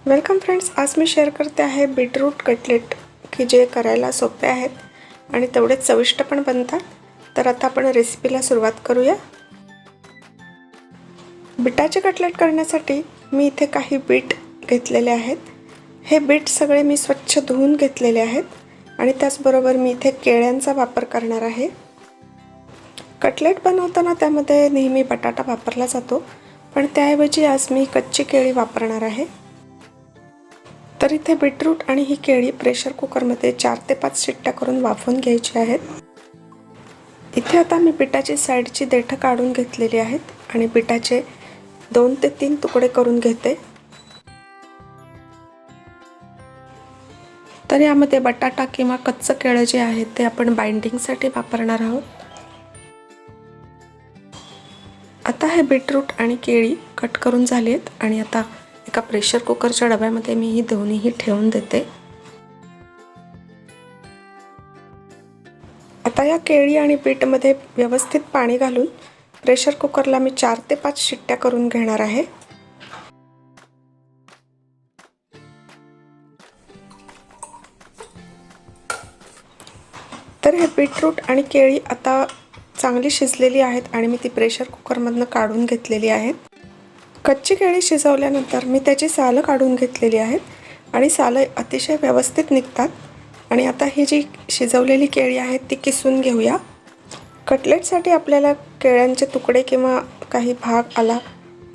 Welcome friends, आज मी share करते आहे बीटरूट कटलेट की जे करायला सोपे आहेत आणि तेवढेच चविष्ट पण बनतात। तर आता आपण रेसिपीला सुरुवात करूया। बीटाचे कटलेट करण्यासाठी मी इथे काही बीट घेतलेले आहेत। हे बीट सगळे मी स्वच्छ धुवून घेतलेले आहेत आणि त्याचबरोबर मी इथे केळ्यांचा वापर करणार आहे। कटलेट बनवताना त्यामध्ये नेहमी बटाटा वापरला जातो, पण त्याऐवजी आज मी कच्ची केळी वापरणार आहे। तर इथे बीटरूट आणि ही केळी प्रेशर कुकरमध्ये 4 ते 5 शिट्ट्या करून वाफवून घ्यायची आहेत। इथे आता मी बीटाची साइडची देठ काढून घेतलेली आहेत आणि बीटाचे 2 ते 3 तुकडे करून घेते। तर यामध्ये बटाटा किंवा कच्चं केळं जे आहे ते आपण बाइंडिंगसाठी वापरणार आहोत। आता हे बीटरूट आणि केळी कट करून झालेत आणि आता एका प्रेशर कुकरच्या डब्यामध्ये मी ही दोन्हीही ठेवून देते। आता या केळी आणि बीटमध्ये व्यवस्थित पाणी घालून प्रेशर कुकरला मी 4 ते 5 शिट्ट्या करून घेणार आहे। तर हे बीटरूट आणि केळी आता चांगली शिजलेली आहेत आणि मी ती प्रेशर कुकरमधून काढून घेतलेली आहेत। कच्ची केळी शिजवल्यानंतर मी त्याची सालं काढून घेतलेली आहेत आणि सालं अतिशय व्यवस्थित निघतात। आणि आता ही जी शिजवलेली केळी आहेत ती किसून घेऊया। कटलेटसाठी आपल्याला केळ्यांचे तुकडे किंवा काही भाग आला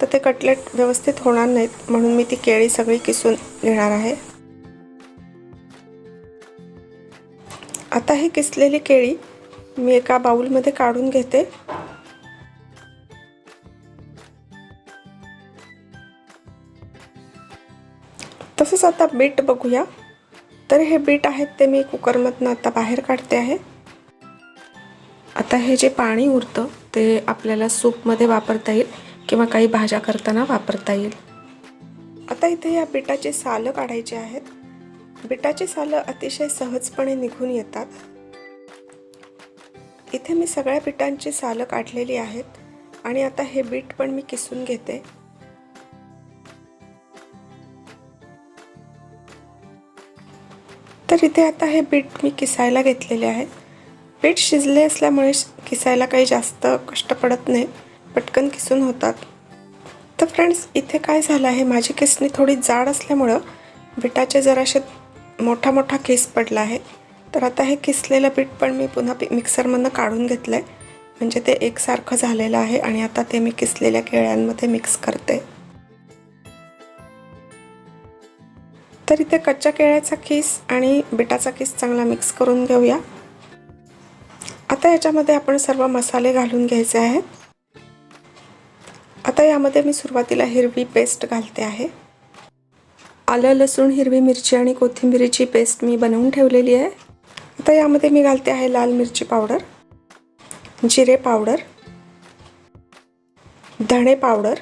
तर ते कटलेट व्यवस्थित होणार नाहीत, म्हणून मी ती केळी सगळी किसून घेणार आहे। आता ही किसलेली केळी मी एका बाउलमध्ये काढून घेते। तसंच आता बीट बघूया। तर हे बीट आहेत ते मी कुकरमधून आता बाहेर काढते आहे। आता हे जे पाणी उरतं ते आपल्याला सूपमध्ये वापरता येईल किंवा काही भाज्या करताना वापरता येईल। आता इथे या बीटाची सालं काढायची आहेत। बीटाची सालं अतिशय सहजपणे निघून येतात। इथे मी सगळ्या बीटांची सालं काढलेली आहेत आणि आता हे बीट पण मी किसून घेते। तर इथे आता हे बीट मी किसायला घेतलेले आहेत। बीट शिजले असल्यामुळे किसायला काही जास्त कष्ट पडत नाही, पटकन किसून होतात। तर फ्रेंड्स, इथे काय झालं आहे, माझी किसणी थोडी जाड असल्यामुळे बीटाचे जरासे मोठा मोठा किस पडला आहे। तर आता हे किसलेलं बीट पण मी पुन्हा मिक्सरमधून काढून घेतलंय, म्हणजे ते एकसारखं झालेलं आहे आणि आता ते मी किसलेल्या केळ्यांमध्ये मिक्स करते। तर इथे कच्च्या केळ्याचा किस आणि बीटाचा किस चांगला मिक्स करून घेऊया। आता याच्यामध्ये आपण सर्व मसाले घालून घ्यायचे आहेत। आता यामध्ये मी सुरुवातीला हिरवी पेस्ट घालते आहे। आलं, लसूण, हिरवी मिरची आणि कोथिंबीरीची पेस्ट मी बनवून ठेवलेली आहे। आता यामध्ये मी घालते आहे लाल मिरची पावडर, जिरे पावडर, धणे पावडर,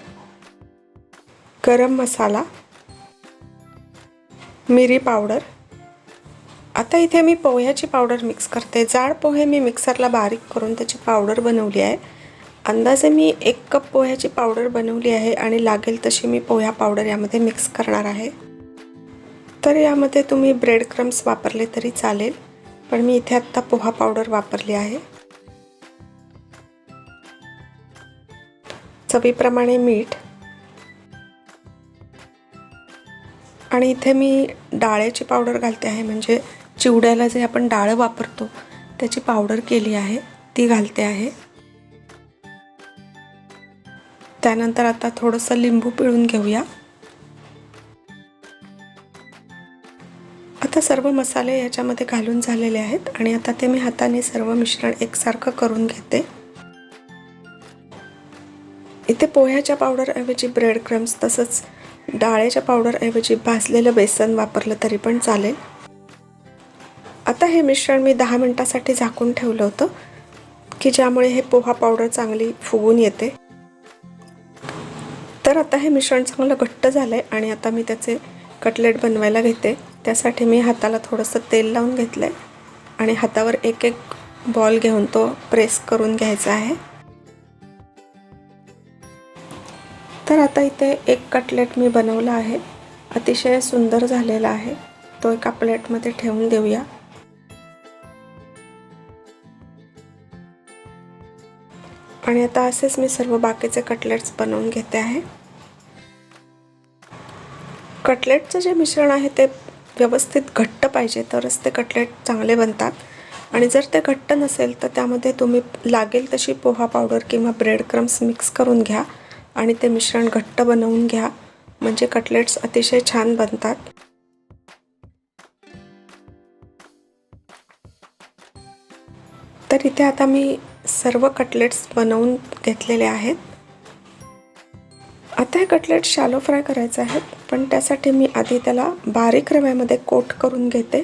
गरम मसाला, मिरी पावडर। आता इथे मी पोह्याची पावडर मिक्स करते। जाड पोहे मी मिक्सरला बारीक करून त्याची पावडर बनवली आहे। अंदाजे मी 1 कप पोह्याची पावडर बनवली आहे आणि लागेल तशी मी पोह्या पावडर यामध्ये मिक्स करणार आहे। तर यामध्ये तुम्ही ब्रेड क्रम्स वापरले तरी चालेल, पण मी इथे आता पोहा पावडर वापरली आहे। चवीप्रमाणे मीठ आणि इथे मी डाळ्याची पावडर घालते आहे, म्हणजे चिवड्याला जे आपण डाळ वापरतो त्याची पावडर केली आहे ती घालते आहे। त्यानंतर आता थोडंसं लिंबू पिळून घेऊया। आता सर्व मसाले याच्यामध्ये घालून झालेले आहेत आणि आता ते मी हाताने सर्व मिश्रण एकसारखं करून घेते। इथे पोह्याच्या पावडरऐवजी ब्रेड क्रम्स तसंच डाळ्याच्या पावडरऐवजी भाजलेलं बेसन वापरलं तरी पण चालेल। आता हे मिश्रण मी 10 मिनिटांसाठी झाकून ठेवलं होतं की ज्यामुळे हे पोहा पावडर चांगली फुगून येते। तर आता हे मिश्रण चांगलं घट्ट झालंय आणि आता मी त्याचे कटलेट बनवायला घेते। त्यासाठी मी हाताला थोडंसं तेल लावून घेतलंय आणि हातावर एक एक बॉल घेऊन तो प्रेस करून घ्यायचा आहे। तर आता इथे एक कटलेट मी बनवला आहे अतिशय सुंदर झालेला आहे. तो एका प्लेटमध्ये ठेवून देऊया. आणि आता असेच मी सर्व बाकीचे कटलेट्स बनवून घेते आहे. कटलेटचं जे मिश्रण आहे ते व्यवस्थित घट्ट पाहिजे, तरच ते कटलेट चांगले बनतात. आणि जर ते घट्ट नसेल तर त्यामध्ये तुम्ही लागेल तशी पोहा पावडर किंवा ब्रेड क्रम्स मिक्स करून घ्या आणि ते मिश्रण घट्ट बनवून घ्या, म्हणजे कटलेट्स अतिशय छान बनतात. तर इथे आता मी सर्व कटलेट्स बनवून घेतलेले आहेत. आता हे कटलेट शॅलो फ्राय करायचे आहेत, पण त्यासाठी मी आधी त्याला बारीक रव्यामध्ये कोट करून घेते.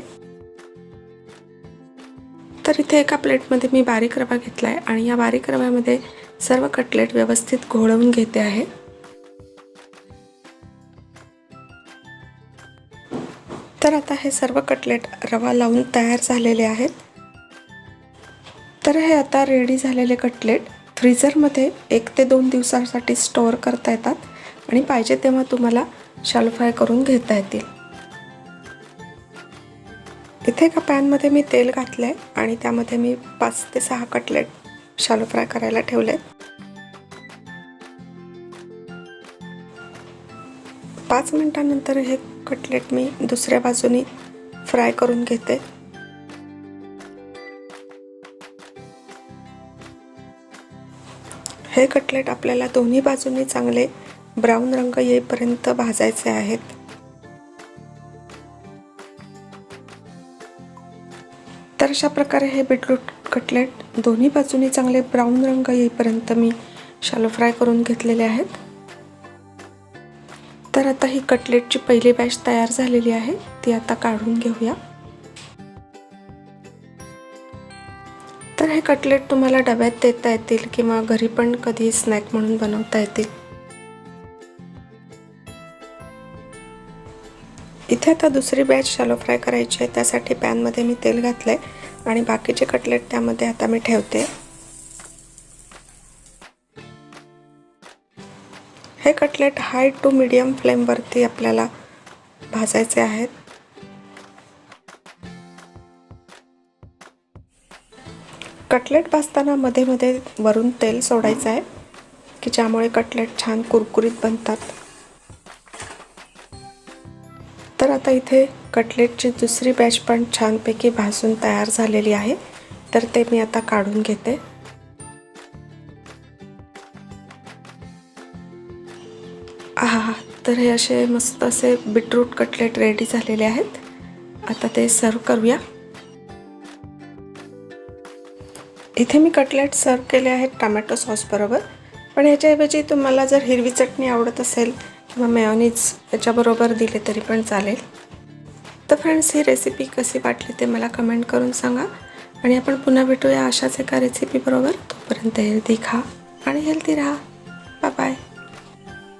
तर इथे एका प्लेटमध्ये मी बारीक रवा घेतला आहे आणि या बारीक रव्यामध्ये सर्व कटलेट व्यवस्थित घोळवून घेते आहे. तर आता हे सर्व कटलेट रवा लावून तयार झालेले आहेत. तर हे आता रेडी झालेले कटलेट फ्रीझरमध्ये 1 ते 2 दिवसांसाठी स्टोअर करता येतात आणि पाहिजे तेव्हा तुम्हाला शॅलो फ्राय करून घेता येतील. इथे एका पॅनमध्ये मी तेल घातले आहे आणि त्यामध्ये मी 5 ते 6 कटलेट शॅलो फ्राय करायला ठेवले. 5 मिनिटांनंतर हे कटलेट मी दुसऱ्या बाजूनी फ्राय करून घेते. हे कटलेट आपल्याला दोन्ही बाजूंनी चांगले ब्राऊन रंग येईपर्यंत भाजायचे आहेत. तर अशा प्रकारे हे बीटरूट कटलेट दोन्ही बाजूंनी चांगले ब्राऊन रंग येईपर्यंत मी शॅलो फ्राय करून घेतलेले आहेत. तर आता ही कटलेटची पहिली बॅच तयार झालेली आहे, ती आता काढून घेऊया. तर हे कटलेट तुम्हाला डब्यात देता येतील किंवा घरी पण कधी स्नॅक म्हणून बनवता येतील. इथे आता दुसरी बॅच शॅलो फ्राय करायची आहे. त्यासाठी पॅनमध्ये मी तेल घातले आणि बाकीचे कटलेट त्यामध्ये आता मी ठेवते. हे कटलेट हाय टू मीडियम फ्लेमवरती आपल्याला भाजायचे आहेत. कटलेट भाजताना मध्ये मध्ये वरून तेल सोडायचं आहे की ज्यामुळे कटलेट छान कुरकुरीत बनतात. तर आता इथे कटलेटची दुसरी बॅच पण छानपैकी भाजून तयार झालेली आहे, तर ते मी आता काढून घेते. तर हे असे मस्त असे बीटरूट कटलेट रेडी झालेले आहेत. आता ते सर्व करूया. इथे मी कटलेट सर्व केले आहेत टोमॅटो सॉस बरोबर, पण याच्याऐवजी तुम्हाला जर हिरवी चटणी आवडत असेल किंवा मेयोनीज याच्याबरोबर दिले तरी पण चालेल. तर फ्रेंड्स, ही रेसिपी कशी वाटली ते मला कमेंट करून सांगा आणि आपण पुन्हा भेटूया अशाच एका रेसिपी बरोबर. तोपर्यंत हेल्दी खा आणि हेल्दी राहा. Bye bye.